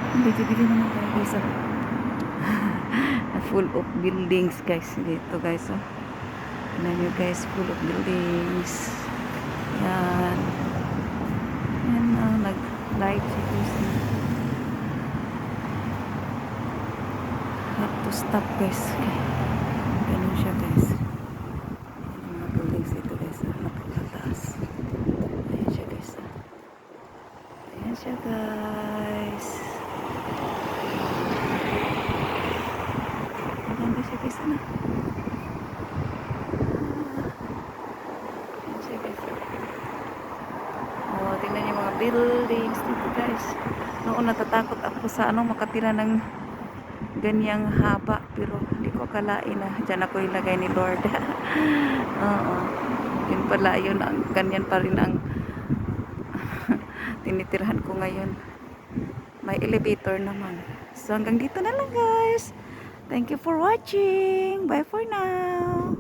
Bili-bili naman tayo guys. Full of buildings guys. Dito guys. Oh. Tignan nyo guys. Full of buildings. Yan. Yan na. Nag-light siya guys. Have to stop guys. Okay. Ganun siya guys. Yan ang mga buildings dito guys. Napakataas. Ayan siya guys. Ayan siya guys. Ayan siya guys. Ano? Ayan siya guys. Oh, tingnan niyo mga buildings dito guys. Noon natatakot ako sa makatira ng ganyang haba, pero hindi ko akalain na dyan ako ilagay ni Lord. Oo. Yun pala, yun ang ganyan pa rin ang tinitirhan ko ngayon. May elevator naman. So hanggang dito na lang guys. Thank you for watching. Bye for now.